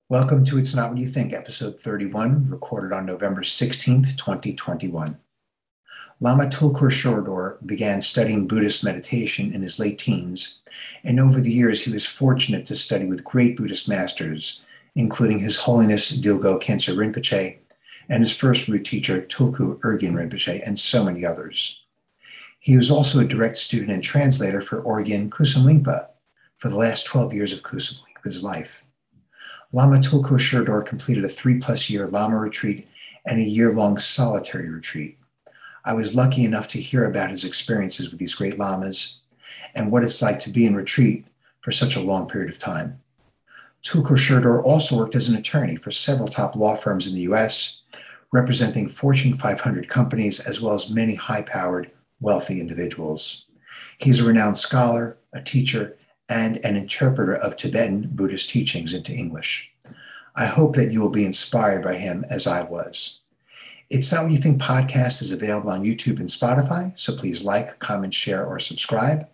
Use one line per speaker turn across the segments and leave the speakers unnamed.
Welcome to It's Not What You Think, episode 31, recorded on November 16th, 2021. Lama Tulku Sherdor began studying Buddhist meditation in his late teens, and over the years he was fortunate to study with great Buddhist masters, including His Holiness Dilgo Khyentse Rinpoche and his first root teacher, Tulku Urgyen Rinpoche, and so many others. He was also a direct student and translator for Orgyen Kusum Lingpa for the last 12 years of Kusum Lingpa's life. Lama Tulku Sherdor completed a 3+ year Lama retreat and a year-long solitary retreat. I was lucky enough to hear about his experiences with these great Lamas and what it's like to be in retreat for such a long period of time. Tulku Sherdor also worked as an attorney for several top law firms in the US, representing Fortune 500 companies as well as many high-powered, wealthy individuals. He's a renowned scholar, a teacher, and an interpreter of Tibetan Buddhist teachings into English. I hope that you will be inspired by him as I was. It's Not What You Think podcast is available on YouTube and Spotify, so please like, comment, share, or subscribe.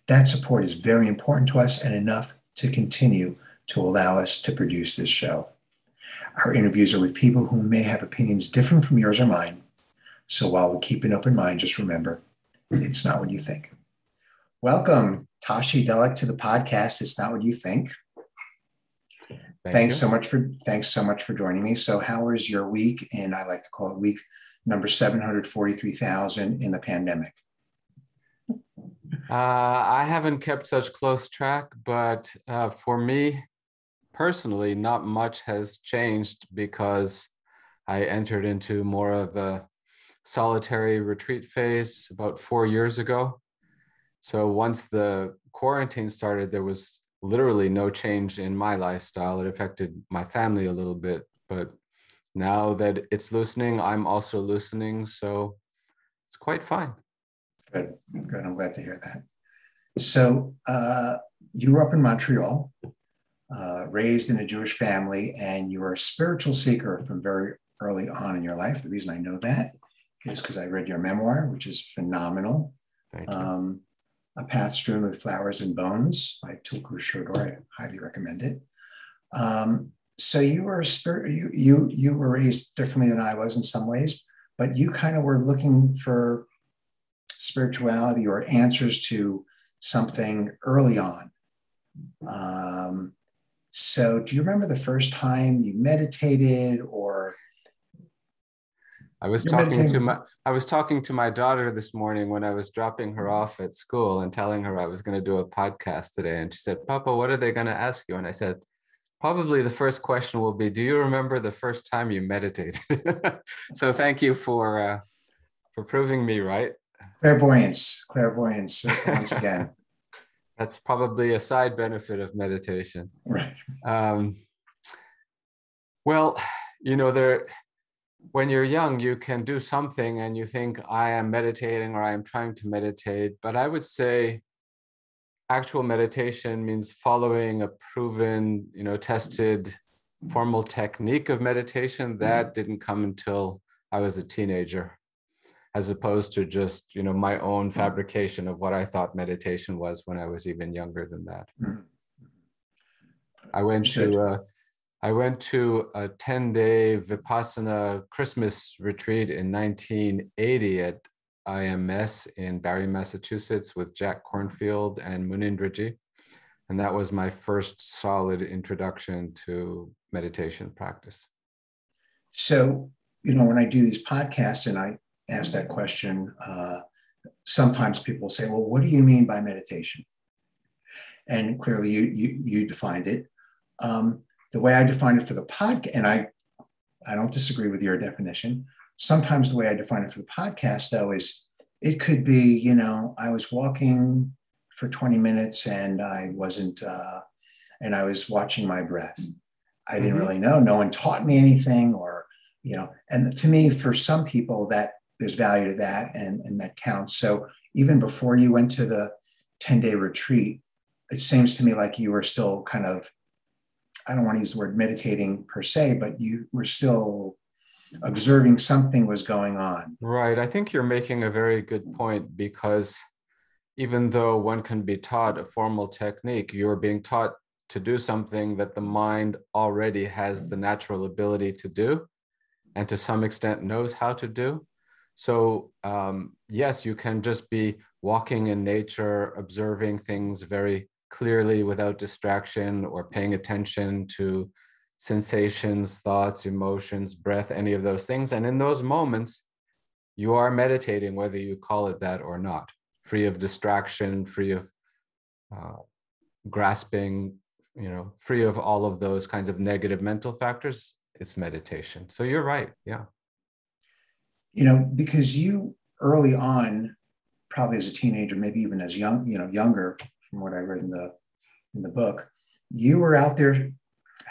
That support is very important to us and enough to continue to allow us to produce this show. Our interviews are with people who may have opinions different from yours or mine, so while we keep an open mind, just remember, it's not what you think. Welcome, Tashi Delek, to the podcast. It's Not What You Think. Thanks so much for joining me. So how was your week? And I like to call it week number 743,000 in the pandemic.
I haven't kept such close track, but for me personally, not much has changed because I entered into more of a solitary retreat phase about 4 years ago. So once the quarantine started, there was literally no change in my lifestyle. It affected my family a little bit, but now that it's loosening, I'm also loosening. So it's quite fine.
Good. I'm glad to hear that. So you grew up in Montreal, raised in a Jewish family, and you were a spiritual seeker from very early on in your life. The reason I know that is because I read your memoir, which is phenomenal.
Thank you.
A Path Strewn with Flowers and Bones by Tulku Sherdor. I highly recommend it. So you were you were raised differently than I was in some ways, but you kind of were looking for spirituality or answers to something early on. So do you remember the first time you meditated or?
I was talking to my daughter this morning when I was dropping her off at school and telling her I was going to do a podcast today. And she said, "Papa, what are they going to ask you?" And I said, probably the first question will be, do you remember the first time you meditated? So thank you for proving me right.
Clairvoyance once again.
That's probably a side benefit of meditation.
Right.
Well, when you're young, you can do something and you think, I am meditating or I am trying to meditate. But I would say actual meditation means following a proven, tested formal technique of meditation. That didn't come until I was a teenager, as opposed to just, my own fabrication of what I thought meditation was when I was even younger than that. Mm-hmm. I went to a 10-day Vipassana Christmas retreat in 1980 at IMS in Barre, Massachusetts with Jack Kornfield and Munindraji. And that was my first solid introduction to meditation practice.
So, when I do these podcasts and I ask that question, sometimes people say, well, what do you mean by meditation? And clearly you defined it. The way I define it for the podcast, and I don't disagree with your definition. Sometimes the way I define it for the podcast, though, is it could be, I was walking for 20 minutes and I wasn't, and I was watching my breath. I didn't really know. No one taught me anything or, and to me, for some people that there's value to that and that counts. So even before you went to the 10-day retreat, it seems to me like you were still kind of, I don't want to use the word meditating per se, but you were still observing something was going on.
Right. I think you're making a very good point because even though one can be taught a formal technique, you're being taught to do something that the mind already has the natural ability to do, and to some extent knows how to do. So yes, you can just be walking in nature, observing things very clearly without distraction, or paying attention to sensations, thoughts, emotions, breath, any of those things. And in those moments, you are meditating, whether you call it that or not, free of distraction, free of grasping, free of all of those kinds of negative mental factors. It's meditation. So you're right. Yeah.
Because you early on, probably as a teenager, maybe even as younger, from what I read in the book, you were out there.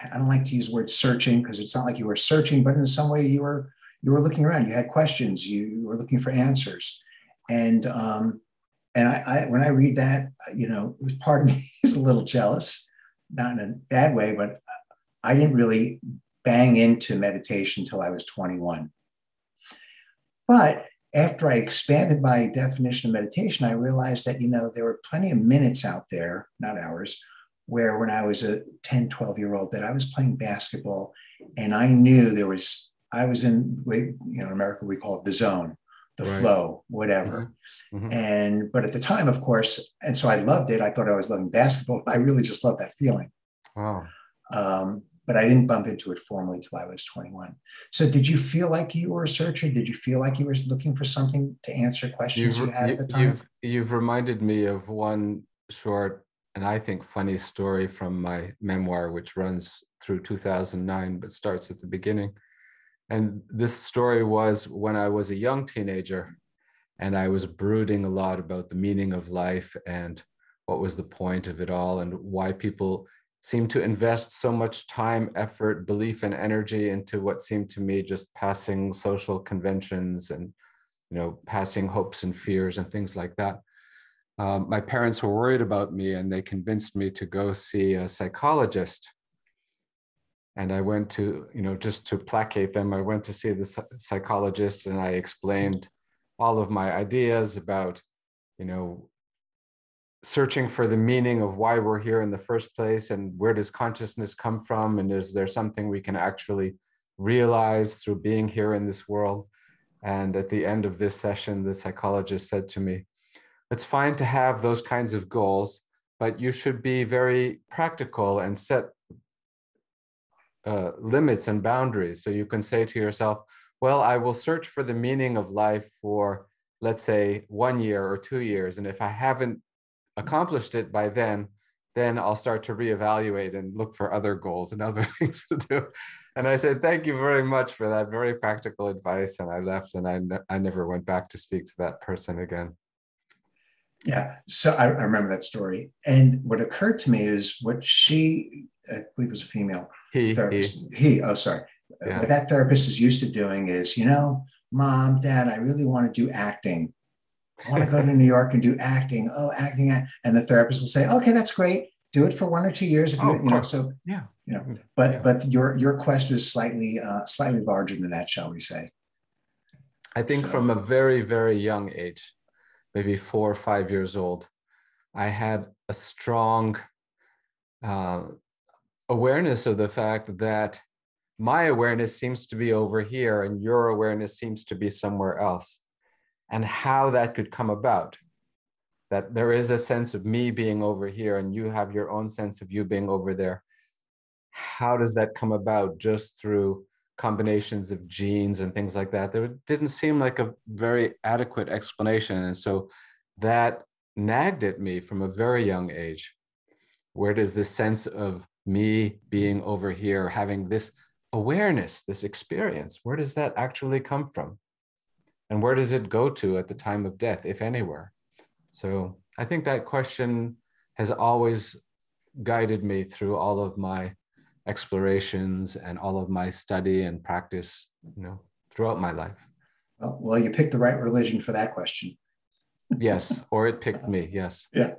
I don't like to use the word searching, because it's not like you were searching, but in some way you were looking around. You had questions. You were looking for answers. And I when I read that, part of me is a little jealous, not in a bad way, but I didn't really bang into meditation until I was 21. But after I expanded my definition of meditation, I realized that, there were plenty of minutes out there, not hours, where when I was a 10, 12-year-old, that I was playing basketball, and I knew I was in America, we call it the zone, the
Right.
flow, whatever.
Mm-hmm. Mm-hmm.
But at the time, of course, and so I loved it. I thought I was loving basketball. I really just loved that feeling.
Wow.
But I didn't bump into it formally till I was 21. So did you feel like you were a searcher? Did you feel like you were looking for something to answer questions you had at the time?
You've reminded me of one short and I think funny story from my memoir, which runs through 2009, but starts at the beginning. And this story was when I was a young teenager, and I was brooding a lot about the meaning of life and what was the point of it all, and why people seem to invest so much time, effort, belief, and energy into what seemed to me just passing social conventions and, passing hopes and fears and things like that. My parents were worried about me, and they convinced me to go see a psychologist. And I went to, just to placate them, I went to see the psychologist, and I explained all of my ideas about, searching for the meaning of why we're here in the first place, and where does consciousness come from, and is there something we can actually realize through being here in this world. And at the end of this session, the psychologist said to me, "It's fine to have those kinds of goals, but you should be very practical and set limits and boundaries. So you can say to yourself, well, I will search for the meaning of life for, let's say, 1 year or 2 years. And if I haven't accomplished it by then I'll start to reevaluate and look for other goals and other things to do." And I said, "Thank you very much for that very practical advice." And I left, and I never went back to speak to that person again.
Yeah, so I remember that story. And what occurred to me is what she, I believe was a female therapist.
Yeah.
What that therapist is used to doing is, Mom, Dad, I really want to do acting. I want to go to New York and do acting. Oh, acting. And the therapist will say, "Okay, that's great. Do it for 1 or 2 years." If so,
yeah.
But your quest is slightly larger than that, shall we say?
I think from a very, very young age, maybe 4 or 5 years old, I had a strong awareness of the fact that my awareness seems to be over here and your awareness seems to be somewhere else, and how that could come about. That there is a sense of me being over here and you have your own sense of you being over there. How does that come about? Just through combinations of genes and things like that. There didn't seem like a very adequate explanation. And so that nagged at me from a very young age. Where does this sense of me being over here, having this awareness, this experience, where does that actually come from? And where does it go to at the time of death, if anywhere? So I think that question has always guided me through all of my explorations and all of my study and practice, throughout my life.
Well, you picked the right religion for that question.
Yes, or it picked me, yes.
Yeah,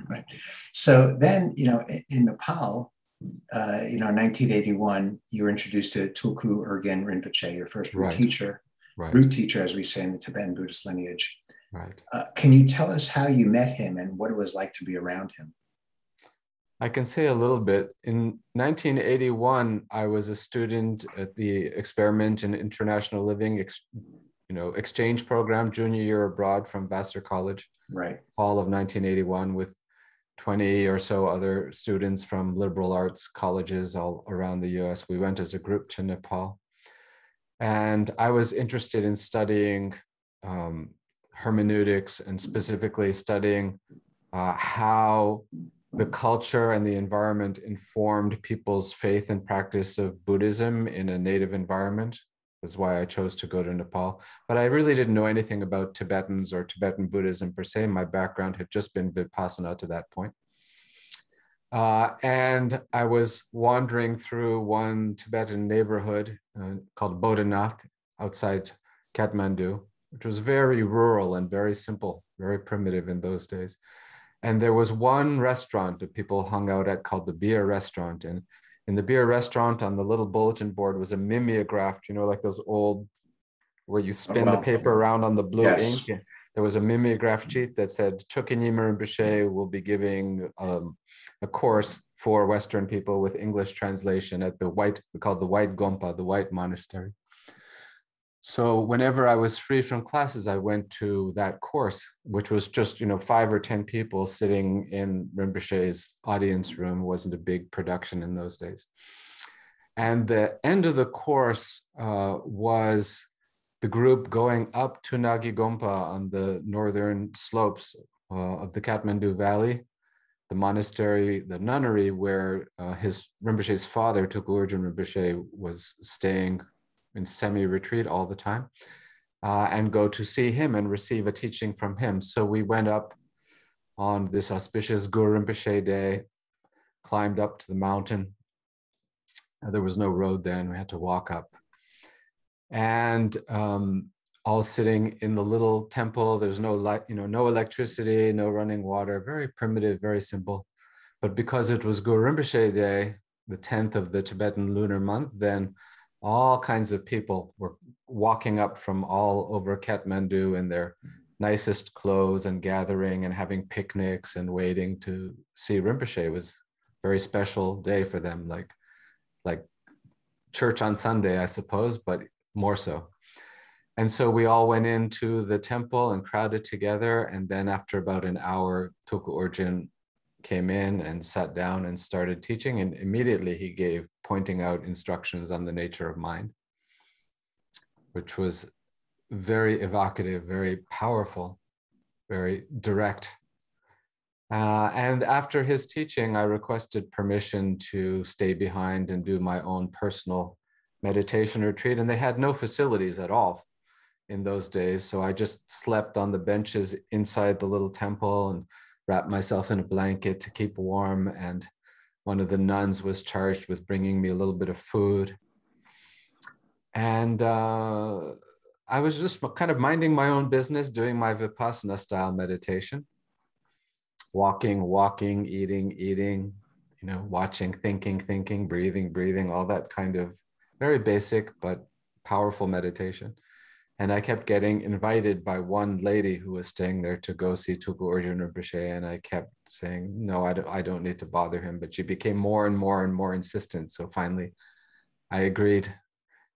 right. So then, in Nepal, in 1981, you were introduced to Tulku Urgyen Rinpoche, your first root teacher, root teacher, as we say in the Tibetan Buddhist lineage.
Right.
Can you tell us how you met him and what it was like to be around him?
I can say a little bit. In 1981, I was a student at the Experiment in International Living, exchange program, junior year abroad from Vassar College,
Right.
fall of 1981, with 20 or so other students from liberal arts colleges all around the US. We went as a group to Nepal. And I was interested in studying hermeneutics, and specifically studying how the culture and the environment informed people's faith and practice of Buddhism in a native environment. That's why I chose to go to Nepal. But I really didn't know anything about Tibetans or Tibetan Buddhism per se. My background had just been Vipassana to that point. And I was wandering through one Tibetan neighborhood called Bodhanath outside Kathmandu, which was very rural and very simple, very primitive in those days. And there was one restaurant that people hung out at called the Beer Restaurant. And in the Beer Restaurant, on the little bulletin board, was a mimeograph, like those old, where you spin the paper around on the blue ink. There was a mimeograph sheet that said, Chökyi Nyima Rinpoche will be giving a course for Western people with English translation at we called the White Gompa, the White Monastery. So whenever I was free from classes, I went to that course, which was just, 5 or 10 people sitting in Rinpoche's audience room. It wasn't a big production in those days. And the end of the course was the group going up to Nagi Gompa on the northern slopes of the Kathmandu Valley, the monastery, the nunnery where his Rinpoche's father, Tulku Urgyen Rinpoche, was staying in semi-retreat all the time, and go to see him and receive a teaching from him. So we went up on this auspicious Guru Rinpoche day, climbed up to the mountain. There was no road then, we had to walk up. And all sitting in the little temple. There's no light, no electricity, no running water, very primitive, very simple. But because it was Guru Rinpoche Day, the 10th of the Tibetan lunar month, then all kinds of people were walking up from all over Kathmandu in their nicest clothes and gathering and having picnics and waiting to see Rinpoche. It was a very special day for them, like church on Sunday, I suppose, but more so. And so we all went into the temple and crowded together. And then after about an hour, Tulku Urgyen came in and sat down and started teaching. And immediately he gave pointing out instructions on the nature of mind, which was very evocative, very powerful, very direct. And after his teaching, I requested permission to stay behind and do my own personal meditation retreat. And they had no facilities at all in those days. So I just slept on the benches inside the little temple and wrapped myself in a blanket to keep warm. And one of the nuns was charged with bringing me a little bit of food. And I was just kind of minding my own business, doing my Vipassana style meditation, walking, eating, watching, thinking, breathing, all that kind of very basic but powerful meditation. And I kept getting invited by one lady who was staying there to go see Tulku Urgyen Rinpoche. And I kept saying, no, I don't need to bother him. But she became more and more insistent. So finally, I agreed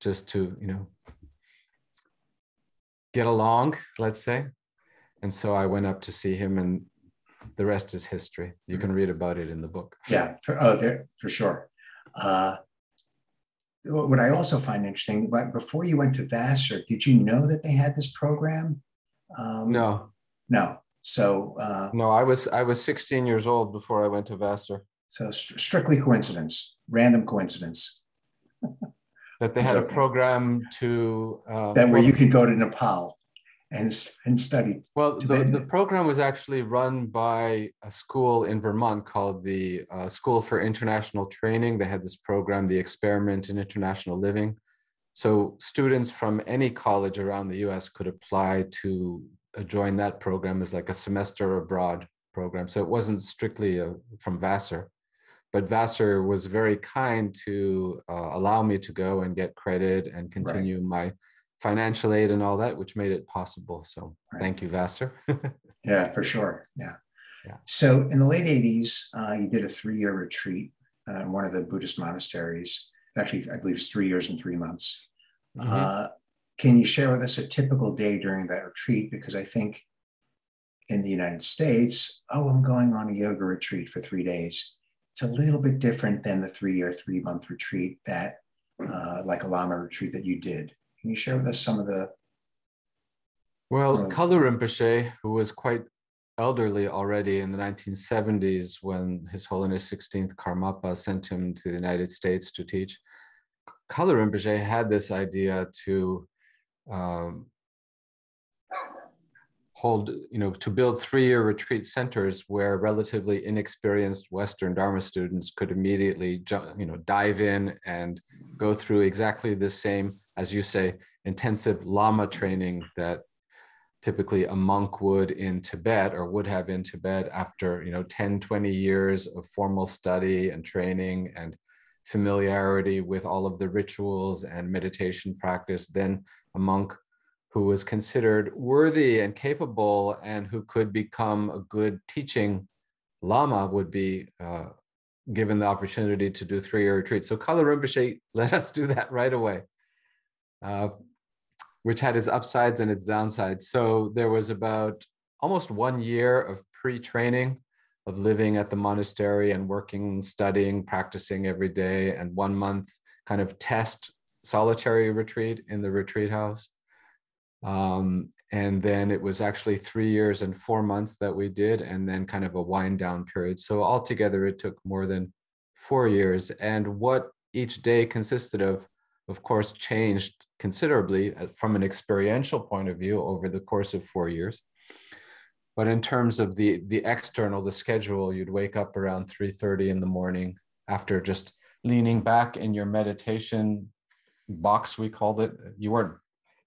just to, get along, let's say. And so I went up to see him, and the rest is history. You can read about it in the book.
Yeah, for sure. What I also find interesting, but before you went to Vassar, did you know that they had this program?
No.
So
no, I was 16 years old before I went to Vassar.
So strictly coincidence, random coincidence.
That they had a program to
that where you could go to Nepal and study.
Well, the program was actually run by a school in Vermont called the School for International Training. They had this program, the Experiment in International Living. So students from any college around the US could apply to join that program as like a semester abroad program. So it wasn't strictly from Vassar, but Vassar was very kind to allow me to go and get credit and continue my financial aid and all that, which made it possible. So thank you, Vassar.
Yeah, for sure. Yeah.
Yeah.
So in the late 80s, you did a 3-year retreat in one of the Buddhist monasteries. Actually, I believe it's 3 years and 3 months.
Mm-hmm.
Can you share with us a typical day during that retreat? Because I think in the United States, oh, I'm going on a yoga retreat for 3 days. It's a little bit different than the 3-year, 3-month retreat that, like a Lama retreat that you did. Can you share with us some of the?
Well, Kalu Rinpoche, who was quite elderly already in the 1970s when His Holiness 16th Karmapa sent him to the United States to teach, Kalu Rinpoche had this idea to to build 3-year retreat centers where relatively inexperienced Western Dharma students could immediately, dive in and go through exactly the same, as you say, intensive Lama training that typically a monk would in Tibet or would have in Tibet after 10, 20 years of formal study and training and familiarity with all of the rituals and meditation practice. Then a monk who was considered worthy and capable and who could become a good teaching Lama would be given the opportunity to do 3-year retreats. So Kalu Rinpoche let us do that right away. Which had its upsides and its downsides. So there was about almost 1 year of pre-training, of living at the monastery and working, studying, practicing every day, and 1 month kind of test solitary retreat in the retreat house. And then it was actually 3 years and 4 months that we did, and then kind of a wind down period. So altogether, it took more than 4 years. And what each day consisted of course, changed considerably from an experiential point of view over the course of 4 years. But in terms of the external, the schedule, you'd wake up around 3:30 in the morning after just leaning back in your meditation box, we called it.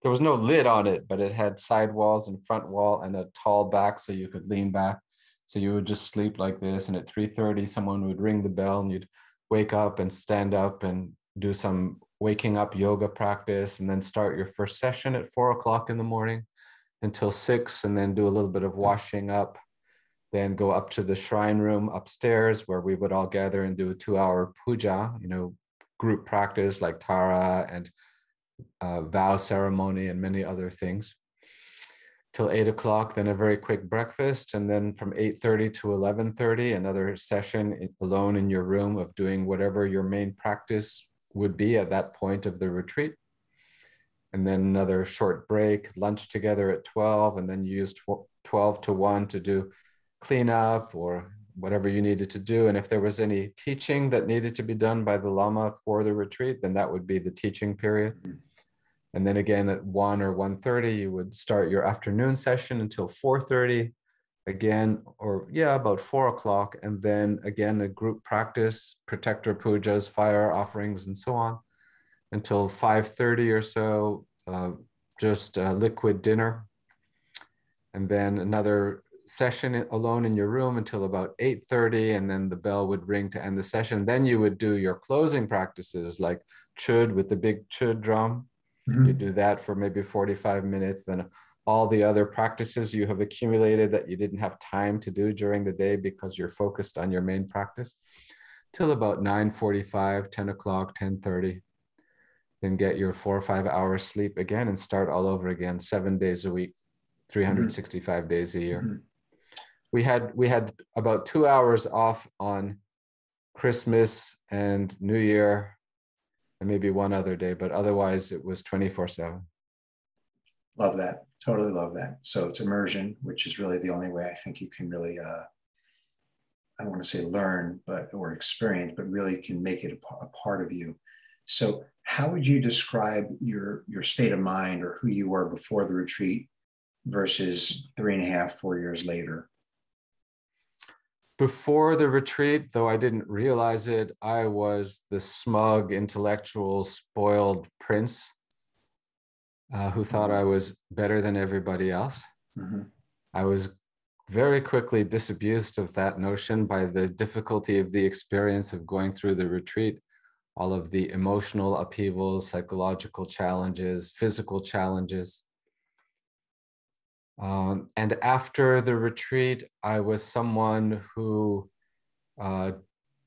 There was no lid on it, but it had side walls and front wall and a tall back so you could lean back. So you would just sleep like this. And at 3:30, someone would ring the bell and you'd wake up and stand up and do some waking up yoga practice, and then start your first session at 4 o'clock in the morning until 6, and then do a little bit of washing up, then go up to the shrine room upstairs where we would all gather and do a 2-hour puja, group practice like Tara and vow ceremony and many other things, till 8 o'clock, then a very quick breakfast, and then from 8:30 to 11:30, another session alone in your room of doing whatever your main practice would be at that point of the retreat. And then another short break, lunch together at 12, and then you use 12 to 1 to do cleanup or whatever you needed to do. And if there was any teaching that needed to be done by the Lama for the retreat, then that would be the teaching period. And then again at 1 or 1:30, you would start your afternoon session until 4:30 again, or about 4 o'clock. And then again, a group practice, protector pujas, fire offerings, and so on until 5:30 or so, just a liquid dinner. And then another session alone in your room until about 8:30, and then the bell would ring to end the session. Then you would do your closing practices like chud with the big chud drum. You do that for maybe 45 minutes. Then all the other practices you have accumulated that you didn't have time to do during the day because you're focused on your main practice, till about 9:45, 10 o'clock, 10:30. Then get your 4 or 5 hours sleep again and start all over again, 7 days a week, 365 days a year. We had about 2 hours off on Christmas and New Year, and maybe one other day, but otherwise it was 24/7.
Love that. Totally love that. So it's immersion, which is really the only way I think you can really, I don't want to say learn, or experience, but really can make it a part of you. So how would you describe your state of mind or who you were before the retreat versus 3.5, 4 years later?
Before the retreat, though I didn't realize it, I was the smug, intellectual, spoiled prince who thought I was better than everybody else. I was very quickly disabused of that notion by the difficulty of the experience of going through the retreat, all of the emotional upheavals, psychological challenges, physical challenges. And after the retreat, I was someone who,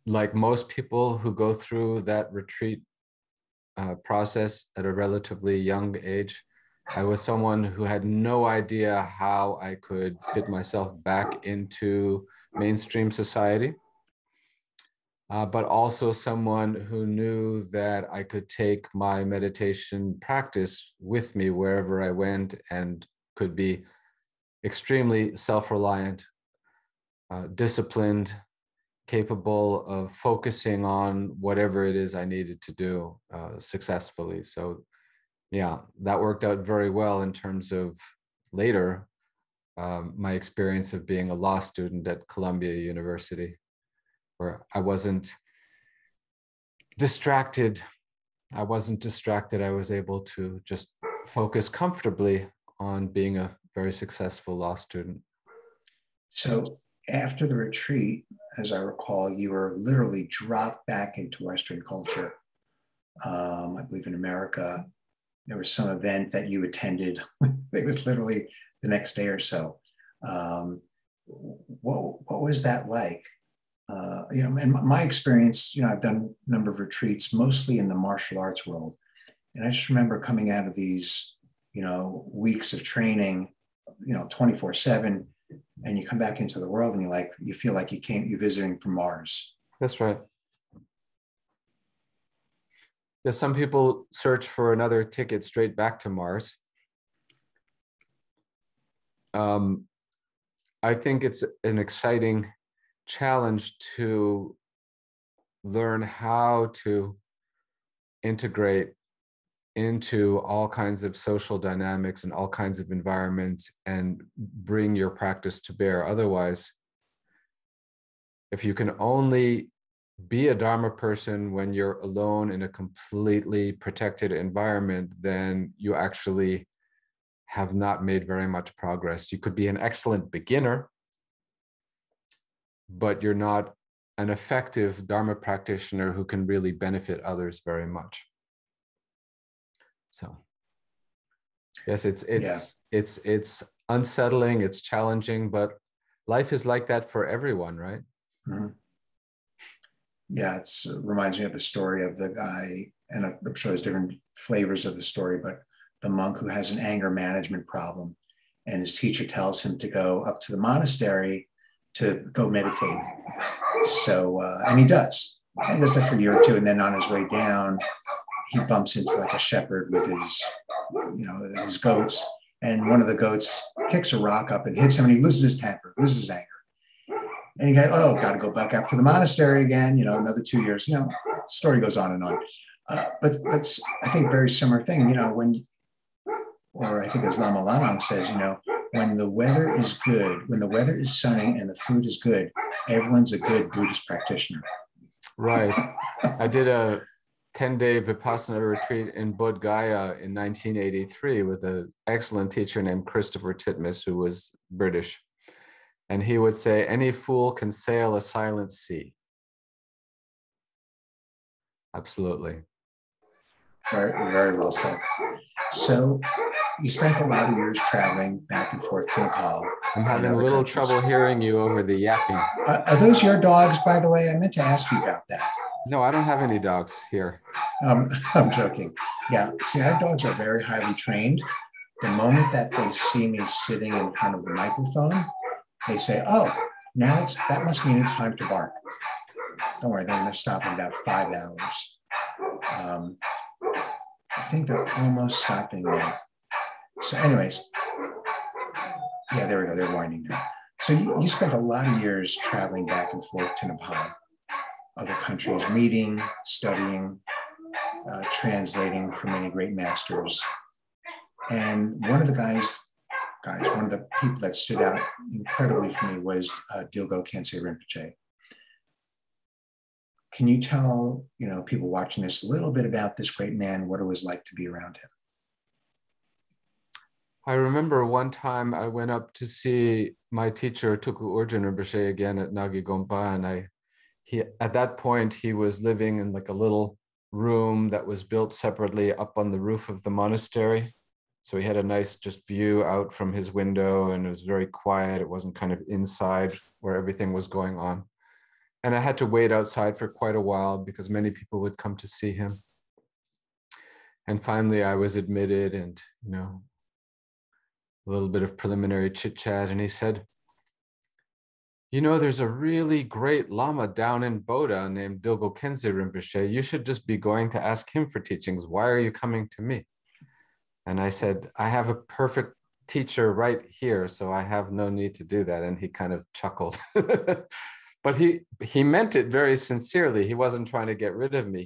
like most people who go through that retreat process at a relatively young age, I was someone who had no idea how I could fit myself back into mainstream society, but also someone who knew that I could take my meditation practice with me wherever I went and could be extremely self-reliant, disciplined, capable of focusing on whatever it is I needed to do successfully. So yeah, that worked out very well in terms of later my experience of being a law student at Columbia University, where I wasn't distracted. I was able to just focus comfortably on being a very successful law student.
So after the retreat, as I recall, you were literally dropped back into Western culture. I believe in America, there was some event that you attended. It was literally the next day or so. What was that like? In my experience, I've done a number of retreats, mostly in the martial arts world. And I just remember coming out of these, weeks of training, 24/7, and you come back into the world and you feel like you're visiting from Mars.
That's right. Yeah, some people search for another ticket straight back to Mars. I think it's an exciting challenge to learn how to integrate into all kinds of social dynamics and all kinds of environments and bring your practice to bear. Otherwise, if you can only be a Dharma person when you're alone in a completely protected environment, then you actually have not made very much progress. You could be an excellent beginner, but you're not an effective Dharma practitioner who can really benefit others very much. So, yes, it's unsettling, it's challenging, but life is like that for everyone, right?
Mm-hmm. Yeah, it reminds me of the story of the guy, and I'm sure there's different flavors of the story, but the monk who has an anger management problem, and his teacher tells him to go up to the monastery to go meditate. So, and he does. He does that for a year or two, and then on his way down, he bumps into like a shepherd with his goats, and one of the goats kicks a rock up and hits him, and he loses his temper, loses his anger. And he goes, "Oh, got to go back up to the monastery again, another 2 years." The story goes on and on. But that's, I think, very similar thing, or I think as Lama Lanang says, when the weather is good, when the weather is sunny and the food is good, everyone's a good Buddhist practitioner.
Right. I did a 10-day Vipassana retreat in Bodh Gaya in 1983 with an excellent teacher named Christopher Titmuss, who was British. And he would say, "Any fool can sail a silent sea." Absolutely.
Very, very well said. So you spent a lot of years traveling back and forth to Nepal.
I'm having a little trouble hearing you over the yapping.
Are those your dogs, by the way? I meant to ask you about that.
No, I don't have any dogs here.
I'm joking. Yeah, see, our dogs are very highly trained. The moment that they see me sitting in front of the microphone, they say, "Oh, now that must mean it's time to bark." Don't worry, they're going to stop in about 5 hours. I think they're almost stopping now. So anyways, yeah, there we go. They're winding down. So you spent a lot of years traveling back and forth to Nepal, other countries, meeting, studying, translating for many great masters. And one of the people that stood out incredibly for me was Dilgo Khyentse Rinpoche. Can you tell people watching this a little bit about this great man, what it was like to be around him?
I remember one time I went up to see my teacher, Tulku Urgyen Rinpoche, again at Nagi Gompa, and at that point he was living in like a little room that was built separately up on the roof of the monastery. So he had a nice just view out from his window, and it was very quiet. It wasn't kind of inside where everything was going on. And I had to wait outside for quite a while because many people would come to see him. And finally I was admitted, and, you know, a little bit of preliminary chit chat. And he said, you know, there's a really great Lama down in Boda named Dilgo Khyentse Rinpoche. You should just be going to ask him for teachings. Why are you coming to me? And I said, I have a perfect teacher right here, so I have no need to do that. And he kind of chuckled. But he meant it very sincerely. He wasn't trying to get rid of me.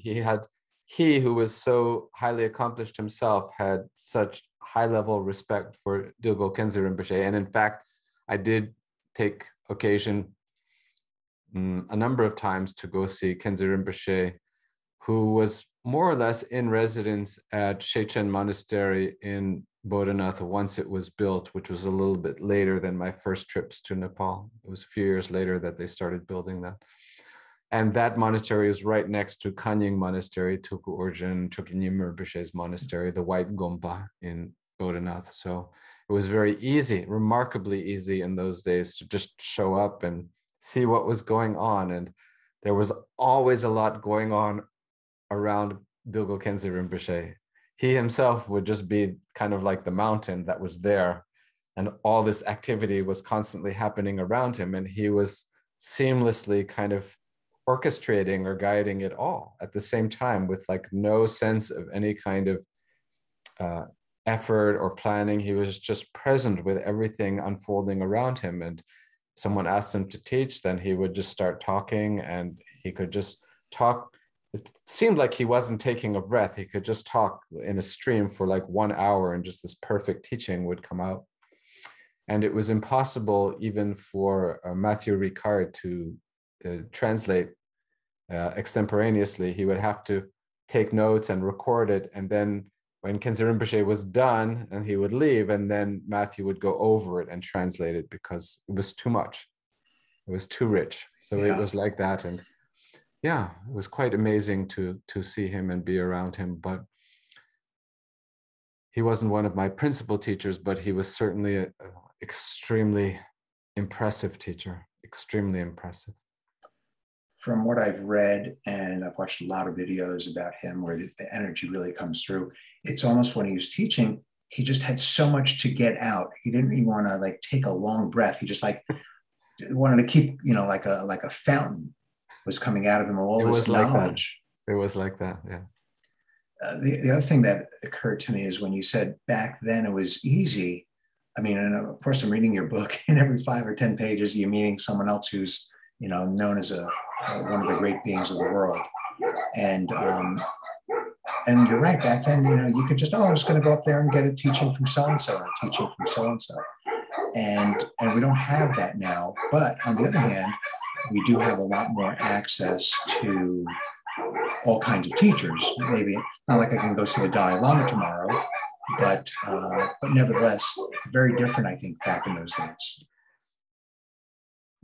He who was so highly accomplished himself had such high level respect for Dilgo Khyentse Rinpoche. And in fact, I did take occasion a number of times to go see Khyentse Rinpoche, who was more or less in residence at Shechen Monastery in Bodhanath once it was built, which was a little bit later than my first trips to Nepal. It was a few years later that they started building that. And that monastery is right next to Kanying Monastery, Tulku Urgyen Rinpoche's monastery, the White Gompa in Bodhanath. So it was very easy, remarkably easy in those days to just show up and see what was going on. And there was always a lot going on around Dilgo Khyentse Rinpoche. He himself would just be kind of like the mountain that was there, and all this activity was constantly happening around him, and he was seamlessly kind of orchestrating or guiding it all at the same time with like no sense of any kind of effort or planning. He was just present with everything unfolding around him, and someone asked him to teach, then he would just start talking, and he could just talk. It seemed like he wasn't taking a breath. He could just talk in a stream for like 1 hour, and just this perfect teaching would come out. And it was impossible even for Matthew Ricard to translate extemporaneously. He would have to take notes and record it. And then when Khyentse Rinpoche was done, and he would leave, and then Matthew would go over it and translate it because it was too much. It was too rich. So yeah. It was like that. And yeah, it was quite amazing to see him and be around him. But he wasn't one of my principal teachers, but he was certainly an extremely impressive teacher, extremely impressive.
From what I've read, and I've watched a lot of videos about him where the energy really comes through, it's almost when he was teaching, he just had so much to get out. He didn't even want to like take a long breath. He just like wanted to keep, you know, like a fountain was coming out of him, all this knowledge.
It was like that, yeah.
The other thing that occurred to me is when you said back then it was easy. I mean, and of course I'm reading your book, and every 5 or 10 pages you're meeting someone else who's, you know, known as one of the great beings of the world. And you're right, back then, you know, you could just, I'm just going to go up there and get a teaching from so-and-so, or a teaching from so-and-so. And we don't have that now. But on the other hand, we do have a lot more access to all kinds of teachers. Maybe not like I can go see the Dalai Lama tomorrow, but nevertheless, very different, I think, back in those days.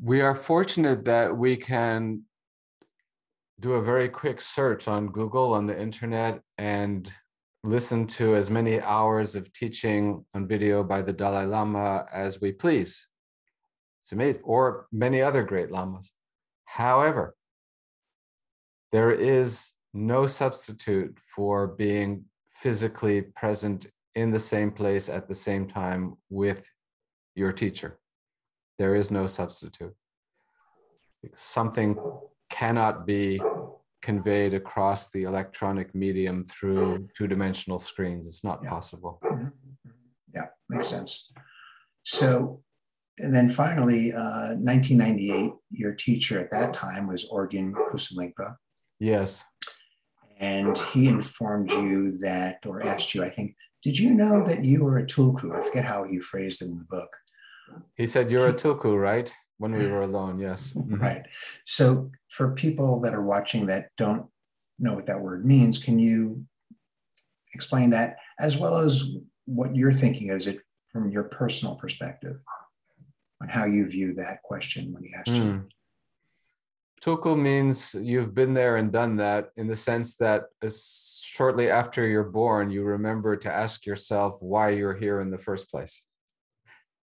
We are fortunate that we can do a very quick search on Google, on the internet, and listen to as many hours of teaching on video by the Dalai Lama as we please. It's amazing, or many other great lamas. However, there is no substitute for being physically present in the same place at the same time with your teacher. There is no substitute. Something cannot be conveyed across the electronic medium through two-dimensional screens. It's not possible.
Yeah, makes sense. So, and then finally, 1998, your teacher at that time was Orgyen Kusum Lingpa.
Yes.
And he informed you that, or asked you, I think, did you know that you were a tulku? I forget how you phrased it in the book.
He said, you're a tulku, right? When we were alone, yes. Mm-hmm.
Right. So for people that are watching that don't know what that word means, can you explain that, as well as what you're thinking of it from your personal perspective on how you view that question when he asked you?
Tulku means you've been there and done that, in the sense that shortly after you're born, you remember to ask yourself why you're here in the first place,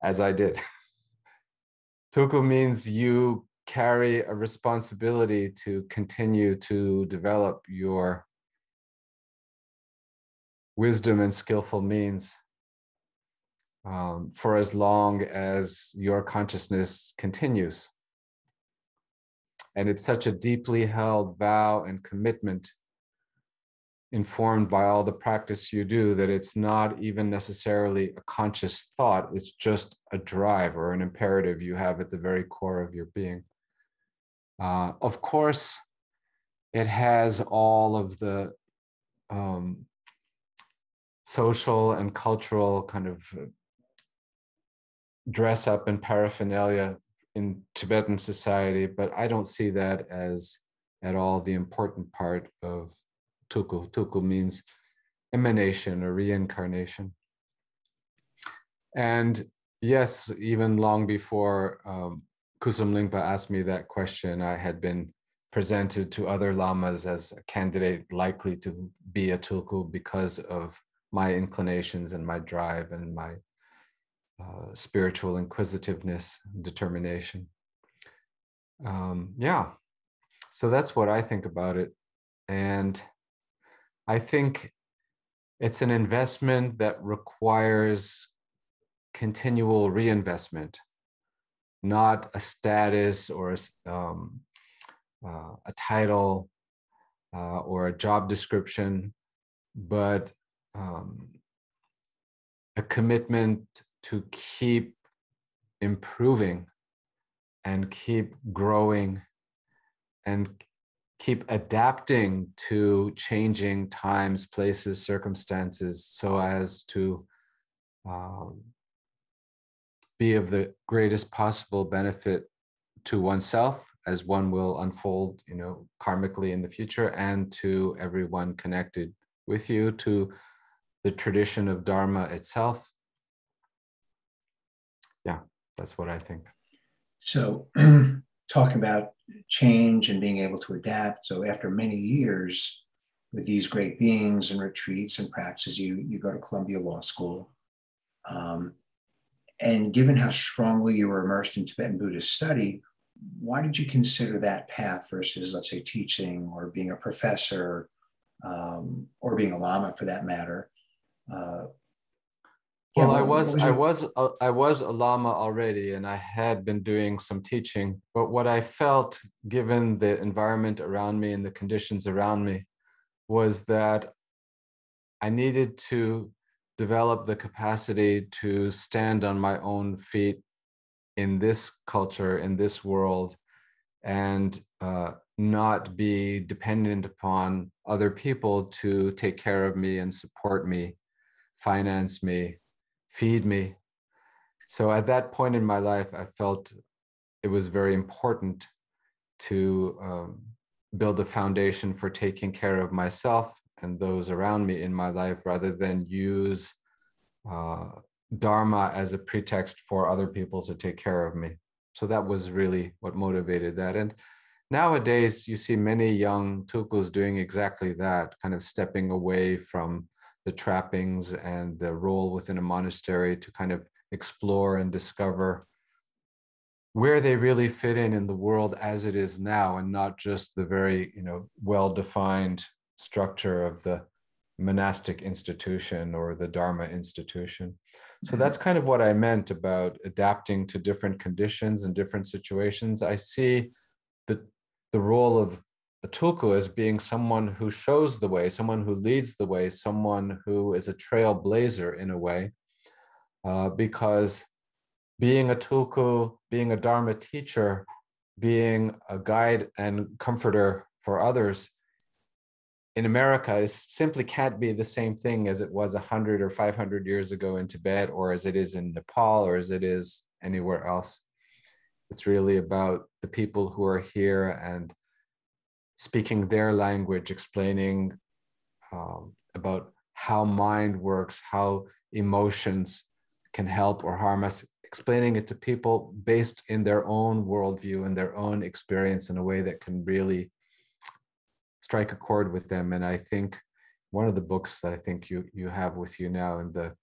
as I did. Tulku means you carry a responsibility to continue to develop your wisdom and skillful means for as long as your consciousness continues. And it's such a deeply held vow and commitment, informed by all the practice you do, that it's not even necessarily a conscious thought. It's just a drive or an imperative you have at the very core of your being. Of course, it has all of the social and cultural kind of dress up and paraphernalia in Tibetan society, but I don't see that as at all the important part of Tulku. Tulku means emanation or reincarnation. And yes, even long before Kusum Lingpa asked me that question, I had been presented to other lamas as a candidate likely to be a Tulku because of my inclinations and my drive and my spiritual inquisitiveness, determination. Yeah, so that's what I think about it. And I think it's an investment that requires continual reinvestment, not a status or a title or a job description, but a commitment to keep improving and keep growing and keep adapting to changing times, places, circumstances, so as to be of the greatest possible benefit to oneself, as one will unfold, karmically in the future, and to everyone connected with you, to the tradition of Dharma itself. Yeah, that's what I think.
So talking about change and being able to adapt. So after many years with these great beings and retreats and practices, you go to Columbia Law School. And given how strongly you were immersed in Tibetan Buddhist study, why did you consider that path versus, let's say, teaching or being a professor or being a Lama for that matter?
Well, I was a Lama already, and I had been doing some teaching. But what I felt, given the environment around me and the conditions around me, was that I needed to develop the capacity to stand on my own feet in this culture, in this world, and not be dependent upon other people to take care of me and support me, finance me, feed me. So at that point in my life, I felt it was very important to build a foundation for taking care of myself and those around me in my life, rather than use Dharma as a pretext for other people to take care of me. So that was really what motivated that. And nowadays, you see many young tulkus doing exactly that, kind of stepping away from the trappings and the role within a monastery to kind of explore and discover where they really fit in the world as it is now, and not just the very well-defined structure of the monastic institution or the Dharma institution. So that's kind of what I meant about adapting to different conditions and different situations. I see the role of a tulku as being someone who shows the way, someone who leads the way, someone who is a trailblazer in a way, because being a tulku, being a Dharma teacher, being a guide and comforter for others in America simply can't be the same thing as it was 100 or 500 years ago in Tibet, or as it is in Nepal, or as it is anywhere else. It's really about the people who are here and speaking their language, explaining about how mind works, how emotions can help or harm us explaining it to people based in their own worldview and their own experience in a way that can really strike a chord with them. And I think one of the books that I think you have with you now, in the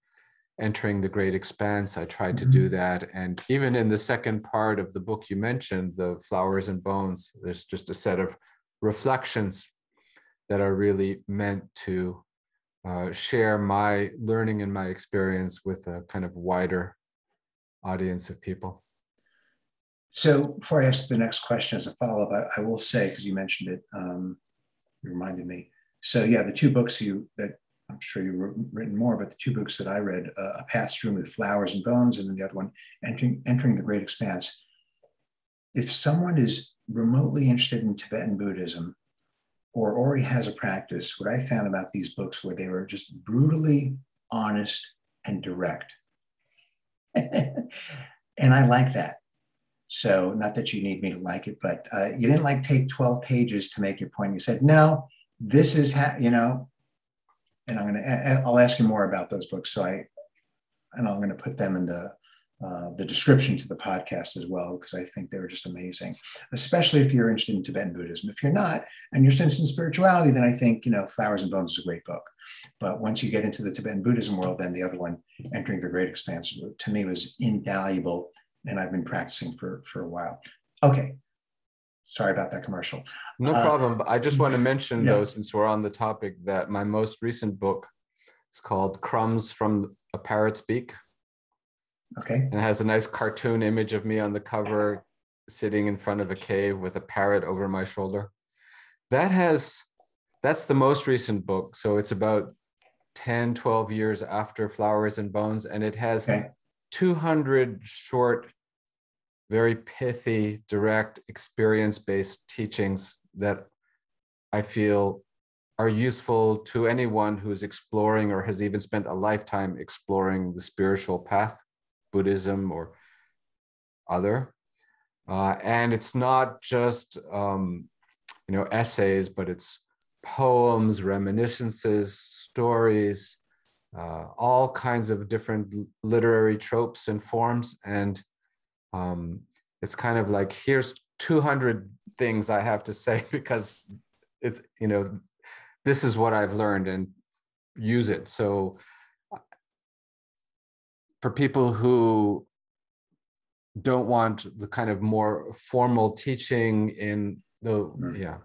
Entering the Great Expanse, I tried to do that. And even in the second part of the book you mentioned, the Flowers and Bones, there's just a set of reflections that are really meant to share my learning and my experience with a kind of wider audience of people.
So before I ask the next question as a follow-up, I will say, because you mentioned it, you reminded me. So yeah, the two books that I'm sure you've written more, but the two books that I read, A Path Strewn with Flowers and Bones, and then the other one, Entering the Great Expanse. If someone is remotely interested in Tibetan Buddhism or already has a practice, what I found about these books were they were just brutally honest and direct. And I like that. So not that you need me to like it, but you didn't like take 12 pages to make your point. You said, no, this is how, and I'll ask you more about those books. So I'm going to put them in the description to the podcast as well, because I think they were just amazing, especially if you're interested in Tibetan Buddhism. If you're not, and you're interested in spirituality, then I think, Flowers and Bones is a great book. But once you get into the Tibetan Buddhism world, then the other one, Entering the Great Expanse, to me was invaluable. And I've been practicing for a while. Okay. Sorry about that commercial.
No problem. I just want to mention, though, since we're on the topic, that my most recent book is called Crumbs from a Parrot's Beak.
Okay.
And it has a nice cartoon image of me on the cover, sitting in front of a cave with a parrot over my shoulder. That's the most recent book. So it's about 10, 12 years after Flowers and Bones. And it has 200 short, very pithy, direct, experience-based teachings that I feel are useful to anyone who's exploring or has even spent a lifetime exploring the spiritual path, Buddhism or other. And it's not just, essays, but it's poems, reminiscences, stories, all kinds of different literary tropes and forms. And it's kind of like, here's 200 things I have to say, because it's, this is what I've learned, and use it. So for people who don't want the kind of more formal teaching in the,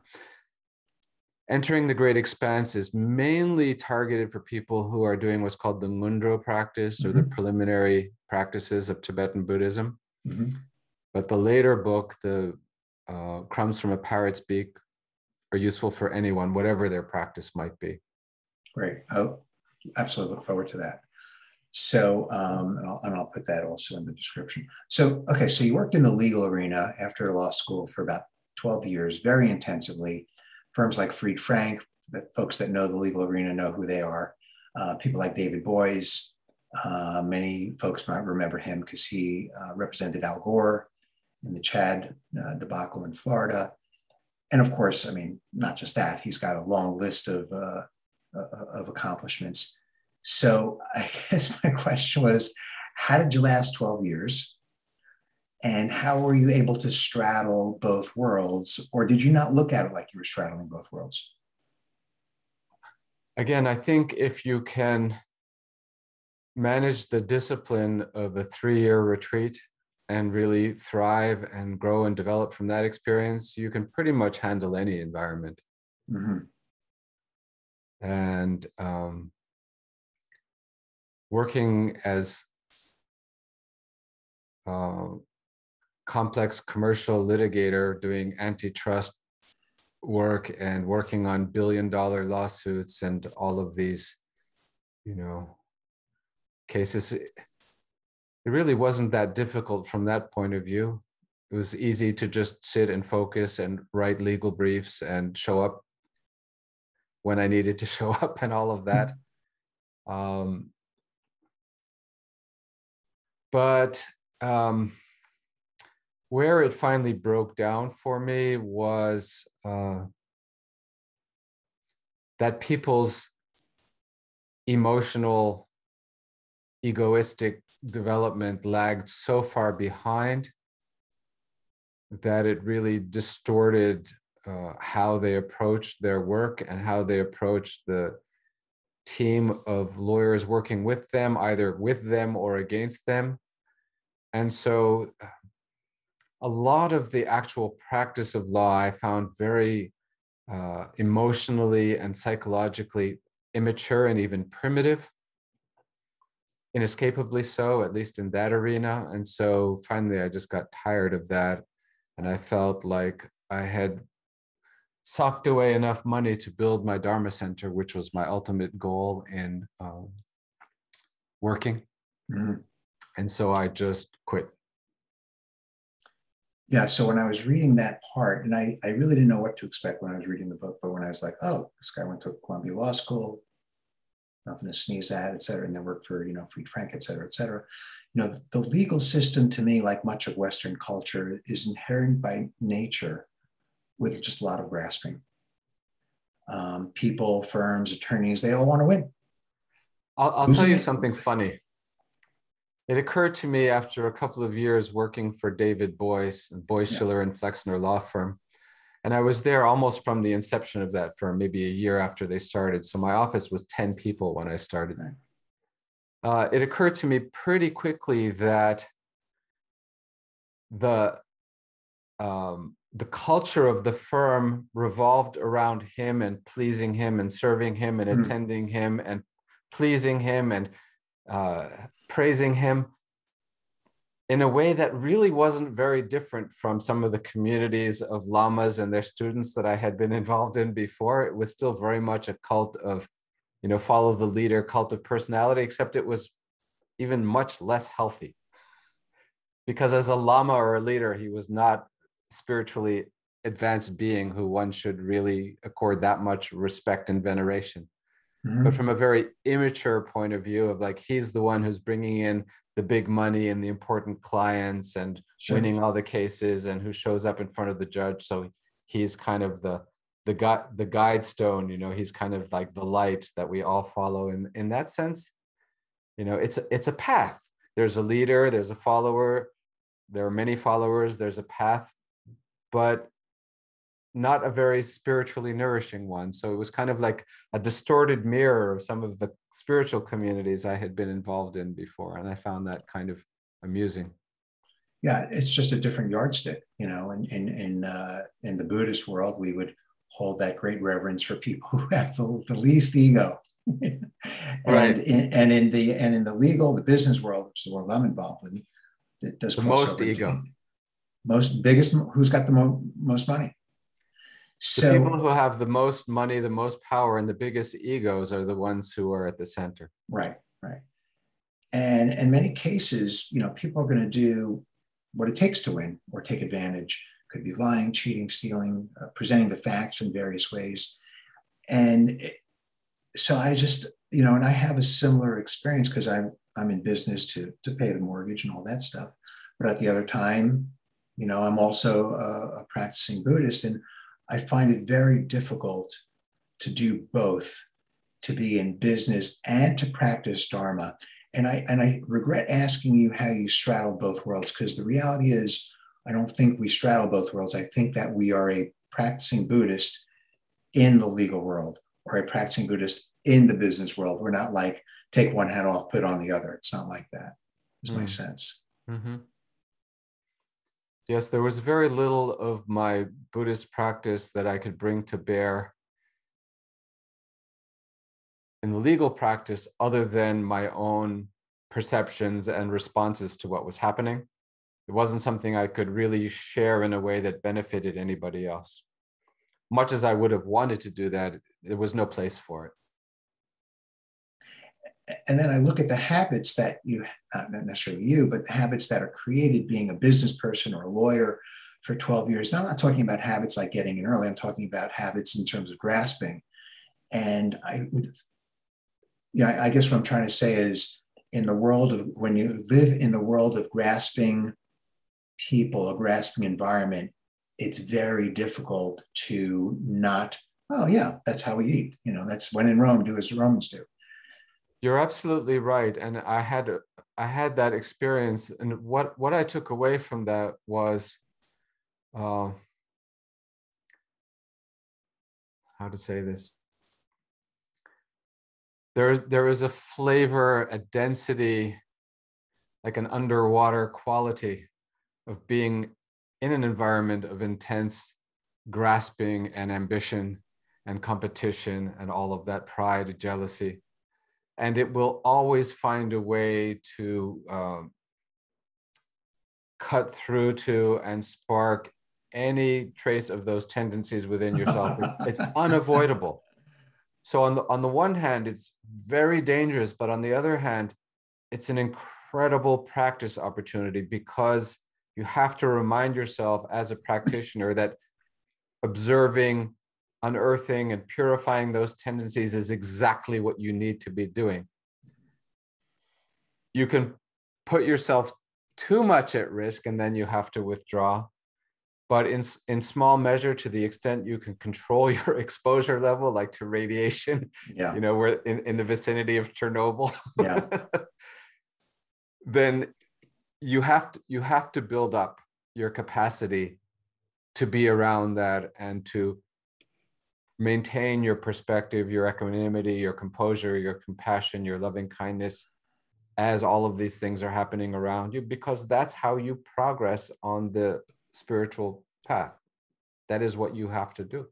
Entering the Great Expanse is mainly targeted for people who are doing what's called the Ngundro practice, or the preliminary practices of Tibetan Buddhism. But the later book, the Crumbs from a Parrot's Beak, are useful for anyone, whatever their practice might be.
Great. I'll absolutely look forward to that. So, and I'll put that also in the description. So, okay, so you worked in the legal arena after law school for about 12 years, very intensively. Firms like Fried Frank, that folks that know the legal arena know who they are. People like David Boies, many folks might remember him because he represented Al Gore in the Chad debacle in Florida. And of course, I mean, not just that, he's got a long list of accomplishments. So I guess my question was, how did you last 12 years? And how were you able to straddle both worlds? Or did you not look at it like you were straddling both worlds?
Again, I think if you can manage the discipline of a 3-year retreat and really thrive and grow and develop from that experience, you can pretty much handle any environment. And working as complex commercial litigator, doing antitrust work and working on billion-dollar lawsuits and all of these, cases, it really wasn't that difficult from that point of view. It was easy to just sit and focus and write legal briefs and show up when I needed to show up and all of that. But where it finally broke down for me was that people's emotional egoistic development lagged so far behind that it really distorted how they approached their work and how they approached the team of lawyers working with them, either with them or against them. And so a lot of the actual practice of law I found very emotionally and psychologically immature and even primitive, inescapably so, at least in that arena. And so finally, I just got tired of that. And I felt like I had socked away enough money to build my Dharma center, which was my ultimate goal in working.
Mhm.
And so I just quit.
Yeah, so when I was reading that part, and I really didn't know what to expect when I was reading the book, but when I was like, oh, this guy went to Columbia Law School, nothing to sneeze at, et cetera, and then worked for, Fried Frank, et cetera, et cetera. The legal system to me, like much of Western culture, is inherent by nature with just a lot of grasping. People, firms, attorneys, they all want to win.
I'll tell you something funny. It occurred to me after a couple of years working for David Boyce, Schiller and Flexner law firm. And I was there almost from the inception of that firm, maybe a year after they started. So my office was 10 people when I started. It occurred to me pretty quickly that the culture of the firm revolved around him and pleasing him and serving him and attending him and pleasing him and praising him in a way that really wasn't very different from some of the communities of lamas and their students that I had been involved in before. It was still very much a cult of, follow the leader, cult of personality, except it was even much less healthy. Because as a lama or a leader, he was not spiritually advanced being who one should really accord that much respect and veneration. But from a very immature point of view of like, he's the one who's bringing in the big money and the important clients and winning all the cases and who shows up in front of the judge. So he's kind of the guide stone, he's kind of like the light that we all follow. In that sense, it's a path. There's a leader, there's a follower, there are many followers, there's a path, but not a very spiritually nourishing one. So it was kind of like a distorted mirror of some of the spiritual communities I had been involved in before. And I found that kind of amusing.
Yeah, it's just a different yardstick, in the Buddhist world, we would hold that great reverence for people who have the least ego.
Right.
And in the legal, the business world, which is the world I'm involved with, it does
the
cross
most
over
ego.
Biggest, who's got the most money.
So the people who have the most money, the most power, and the biggest egos are the ones who are at the center.
Right. And in many cases, people are going to do what it takes to win or take advantage. Could be lying, cheating, stealing, presenting the facts in various ways. And so I just, and I have a similar experience because I'm in business to pay the mortgage and all that stuff. But at the other time, I'm also a practicing Buddhist, and I find it very difficult to do both, to be in business and to practice Dharma. And I regret asking you how you straddle both worlds, because the reality is, I don't think we straddle both worlds. I think that we are a practicing Buddhist in the legal world or a practicing Buddhist in the business world. We're not like, take one hat off, put on the other. It's not like that, is my sense.
Mm-hmm. Yes, there was very little of my Buddhist practice that I could bring to bear in the legal practice other than my own perceptions and responses to what was happening. It wasn't something I could really share in a way that benefited anybody else. Much as I would have wanted to do that, there was no place for it.
And then I look at the habits that not necessarily you, but the habits that are created being a business person or a lawyer for 12 years. Now, I'm not talking about habits like getting in early. I'm talking about habits in terms of grasping. And I guess what I'm trying to say is, when you live in the world of grasping people, a grasping environment, it's very difficult to not, oh yeah, that's how we eat. That's when in Rome, do as the Romans do.
You're absolutely right. And I had that experience. And what I took away from that was, uh, how to say this? There is a flavor, a density, like an underwater quality of being in an environment of intense grasping and ambition and competition and all of that pride, jealousy. And it will always find a way to cut through to and spark any trace of those tendencies within yourself. It's unavoidable. So on the one hand, it's very dangerous, but on the other hand, it's an incredible practice opportunity, because you have to remind yourself as a practitioner that observing, unearthing, and purifying those tendencies is exactly what you need to be doing. You can put yourself too much at risk and then you have to withdraw. But in small measure, to the extent you can control your exposure level, like to radiation,
Yeah.
we're in the vicinity of Chernobyl,
Yeah.
then you have to build up your capacity to be around that and to maintain your perspective, your equanimity, your composure, your compassion, your loving kindness, as all of these things are happening around you, because that's how you progress on the spiritual path. That is what you have to do.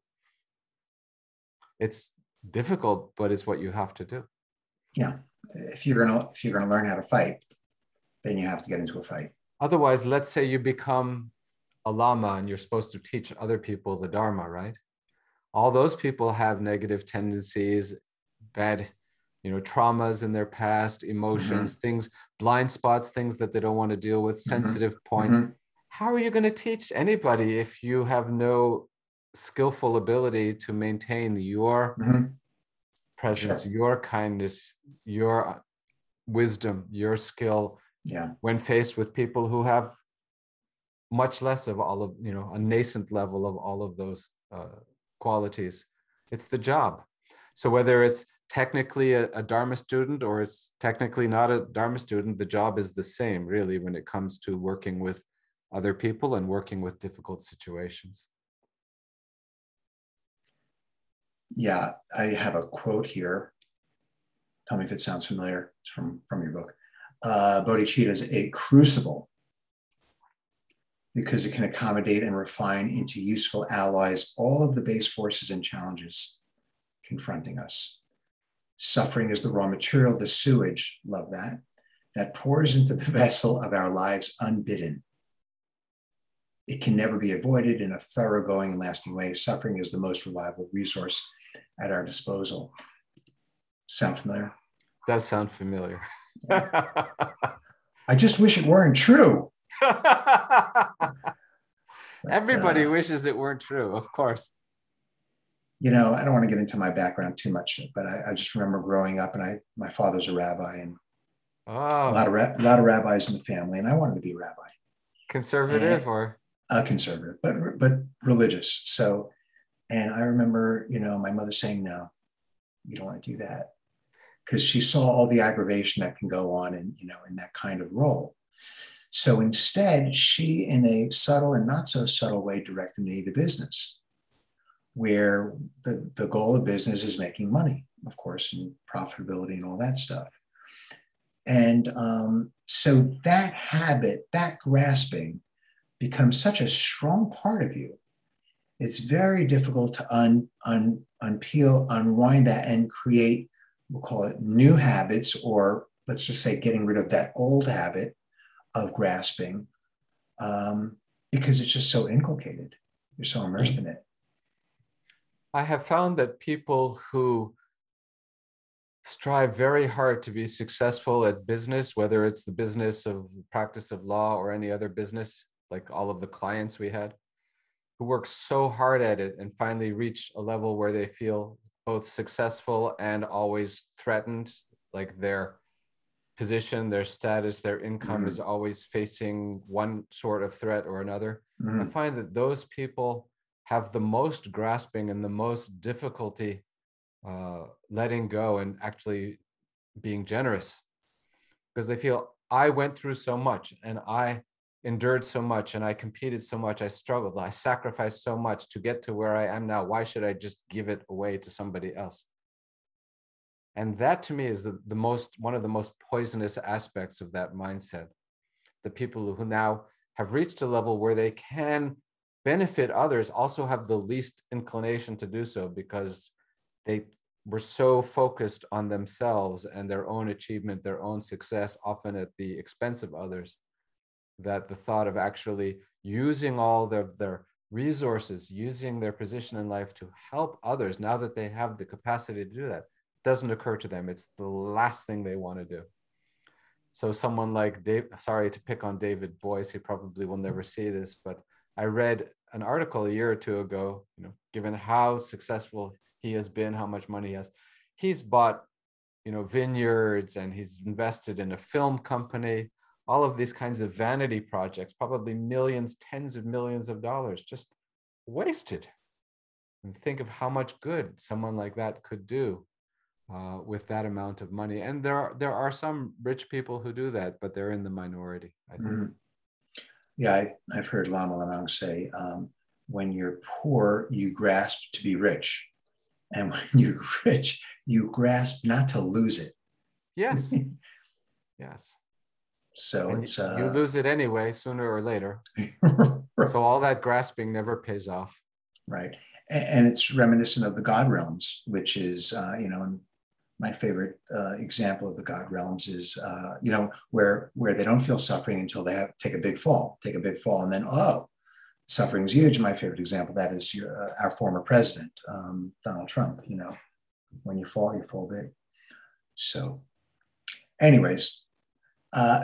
It's difficult, but it's what you have to do.
Yeah. If you're gonna learn how to fight, then you have to get into a fight.
Otherwise, let's say you become a lama and you're supposed to teach other people the Dharma, right? All those people have negative tendencies, bad, traumas in their past, emotions, things, blind spots, things that they don't want to deal with, sensitive points. How are you going to teach anybody if you have no skillful ability to maintain your presence, your kindness, your wisdom, your skill, when faced with people who have much less of all of, a nascent level of all of those qualities? It's the job. So whether it's technically a Dharma student or it's technically not a Dharma student, the job is the same, really, when it comes to working with other people and working with difficult situations.
Yeah, I have a quote here. Tell me if it sounds familiar. It's from your book. Bodhicitta is a crucible because it can accommodate and refine into useful allies all of the base forces and challenges confronting us. Suffering is the raw material, the sewage, love that pours into the vessel of our lives unbidden. It can never be avoided in a thoroughgoing and lasting way. Suffering is the most reliable resource at our disposal. Sound familiar?
Does sound familiar.
I just wish it weren't true.
Everybody wishes it weren't true, of course.
I don't want to get into my background too much, but I just remember growing up, and my father's a rabbi, and a lot of rabbis in the family, and I wanted to be a rabbi.
Conservative or?
Conservative, but religious. So, and I remember, my mother saying, no, you don't want to do that, because she saw all the aggravation that can go on in that kind of role. So instead, she, in a subtle and not so subtle way, directed me to business, where the goal of business is making money, of course, and profitability and all that stuff. And so that habit, that grasping, becomes such a strong part of you. It's very difficult to unpeel, unwind that, and create, we'll call it new habits, or let's just say getting rid of that old habit of grasping, because it's just so inculcated. You're so immersed in it.
I have found that people who strive very hard to be successful at business, whether it's the business of practice of law or any other business, like all of the clients we had, who work so hard at it and finally reach a level where they feel both successful and always threatened, like their position, their status, their income is always facing one sort of threat or another. I find that those people have the most grasping and the most difficulty letting go and actually being generous, because they feel, I went through so much and I endured so much and I competed so much, I struggled, I sacrificed so much to get to where I am now. Why should I just give it away to somebody else? And that to me is one of the most poisonous aspects of that mindset. The people who now have reached a level where they can benefit others also have the least inclination to do so, because they were so focused on themselves and their own achievement, their own success, often at the expense of others, that the thought of actually using all their resources, using their position in life to help others, now that they have the capacity to do that, doesn't occur to them. It's the last thing they want to do. So someone like Dave, sorry to pick on David Boyce, he probably will never see this, but I read an article a year or two ago, given how successful he has been, how much money he has, he's bought, vineyards, and he's invested in a film company, all of these kinds of vanity projects, probably millions, tens of millions of dollars, just wasted. And think of how much good someone like that could do with that amount of money. And there are some rich people who do that, but they're in the minority, I think.
Mm. Yeah, I've heard Lama Lamang say, when you're poor, you grasp to be rich. And when you're rich, you grasp not to lose it.
Yes. Yes.
So
and
it's
you lose it anyway, sooner or later. So all that grasping never pays off.
Right. And it's reminiscent of the God realms, which is, my favorite example of the God realms is, where they don't feel suffering until they take a big fall, and then, suffering is huge. My favorite example of that is our former president, Donald Trump. When you fall big. So anyways,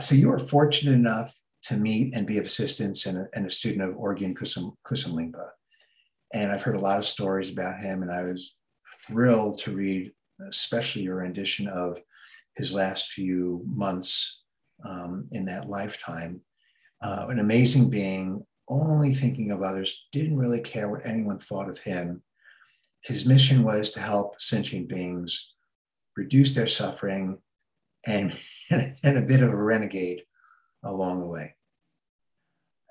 so you were fortunate enough to meet and be of assistance and a student of Orgyen Kusum Lingpa. And I've heard a lot of stories about him, and I was thrilled to read, especially your rendition of his last few months in that lifetime. An amazing being, only thinking of others, didn't really care what anyone thought of him. His mission was to help sentient beings reduce their suffering, and a bit of a renegade along the way.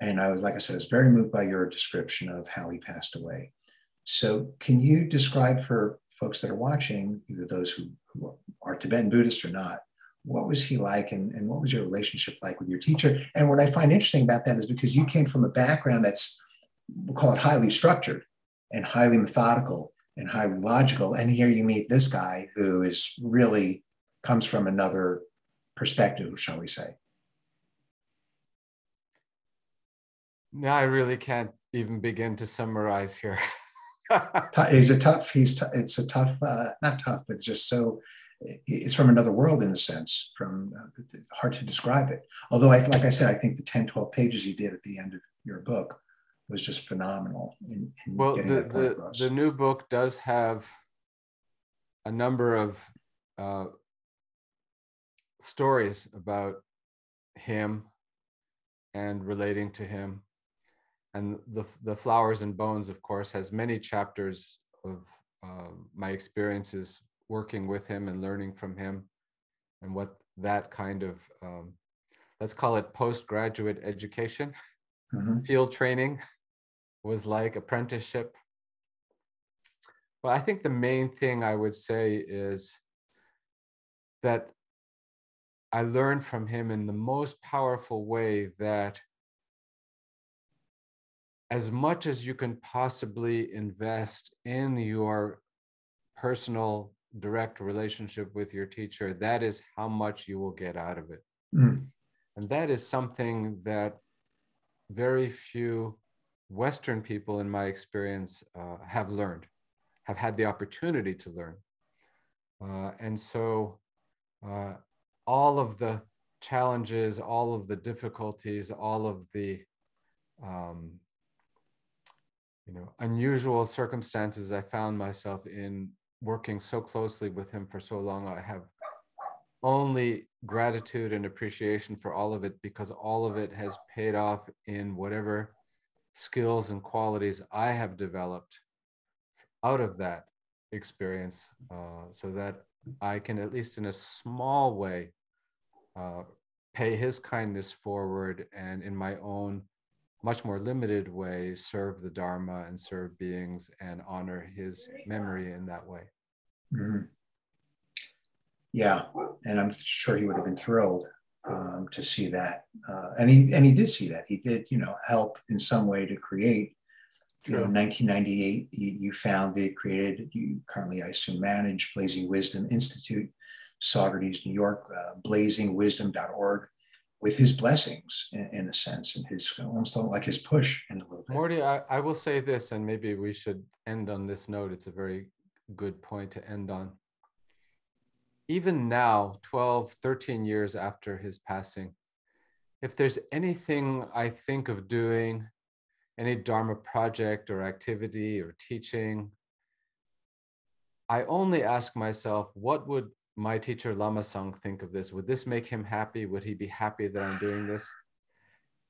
And I was, like I said, I was very moved by your description of how he passed away. So can you describe for folks that are watching, either those who are Tibetan Buddhist or not, what was he like, and what was your relationship like with your teacher? And what I find interesting about that is because you came from a background that's, we'll call it highly structured and highly methodical and highly logical. And here you meet this guy who is really comes from another perspective, shall we say.
No, I really can't even begin to summarize here.
It's tough, not tough, but it's just so, it's from another world in a sense, hard to describe it. Although, like I said, I think the 10, 12 pages you did at the end of your book was just phenomenal in
well,
getting that point across.
The new book does have a number of stories about him and relating to him. And the Flowers and Bones, of course, has many chapters of my experiences working with him and learning from him, and what that kind of, let's call it postgraduate education, field training was like, apprenticeship. But I think the main thing I would say is that I learned from him in the most powerful way that as much as you can possibly invest in your personal direct relationship with your teacher, that is how much you will get out of it. And that is something that very few Western people, in my experience, have learned, have had the opportunity to learn. And so all of the challenges, all of the difficulties, all of the unusual circumstances I found myself in working so closely with him for so long, I have only gratitude and appreciation for all of it, because all of it has paid off in whatever skills and qualities I have developed out of that experience. So that I can, at least in a small way, pay his kindness forward, and in my own much more limited way, serve the Dharma and serve beings and honor his memory in that way.
Mhm. Yeah, and I'm sure he would have been thrilled to see that, and he did see that. He did, help in some way to create. In 1998, you founded, created, you currently, I assume, manage Blazing Wisdom Institute, Saugerties, New York, blazingwisdom.org, with his blessings, in a sense, and his almost like his push in a little bit.
Morty, I will say this, and maybe we should end on this note. It's a very good point to end on. Even now, 12, 13 years after his passing, if there's anything I think of doing, any Dharma project or activity or teaching, I only ask myself, what would my teacher Lama Sang think of this? Would this make him happy? Would he be happy that I'm doing this?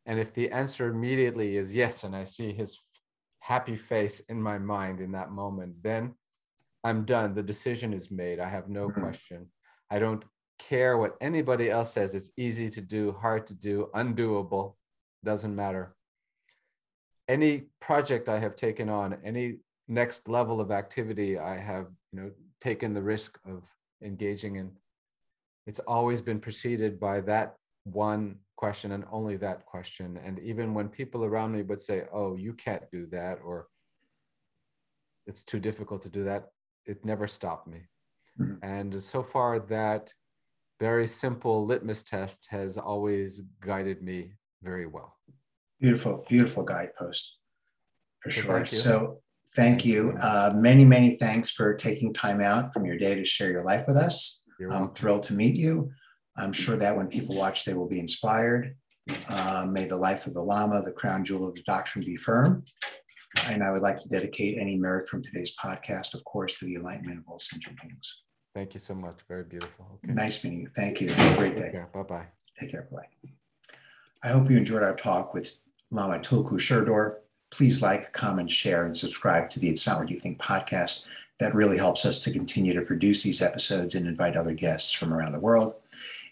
And if the answer immediately is yes, and I see his happy face in my mind in that moment, then I'm done. The decision is made. I have no question. I don't care what anybody else says. It's easy to do, hard to do, undoable, doesn't matter. Any project I have taken on, any next level of activity I have, taken the risk of engaging in, it's always been preceded by that one question and only that question. And even when people around me would say, oh, you can't do that, or it's too difficult to do that, it never stopped me. Mm-hmm. And so far, that very simple litmus test has always guided me very well.
Beautiful, beautiful guidepost, for sure. So thank you.
Many,
many thanks for taking time out from your day to share your life with us. I'm thrilled to meet you. I'm sure that when people watch, they will be inspired. May the life of the Lama, the crown jewel of the doctrine, be firm. And I would like to dedicate any merit from today's podcast, of course, to the enlightenment of all sentient beings.
Thank you so much. Very beautiful. Okay.
Nice meeting you. Thank you. Have a great day.
Take care. Bye-bye.
Take care. Bye. I hope you enjoyed our talk with Lama Tulku Sherdor. Please like, comment, share, and subscribe to the It's Not What You Think podcast. That really helps us to continue to produce these episodes and invite other guests from around the world.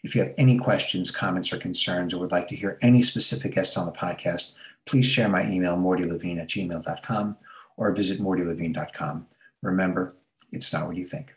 If you have any questions, comments, or concerns, or would like to hear any specific guests on the podcast, please share my email, mortylevine@gmail.com, or visit mortylevine.com. Remember, it's not what you think.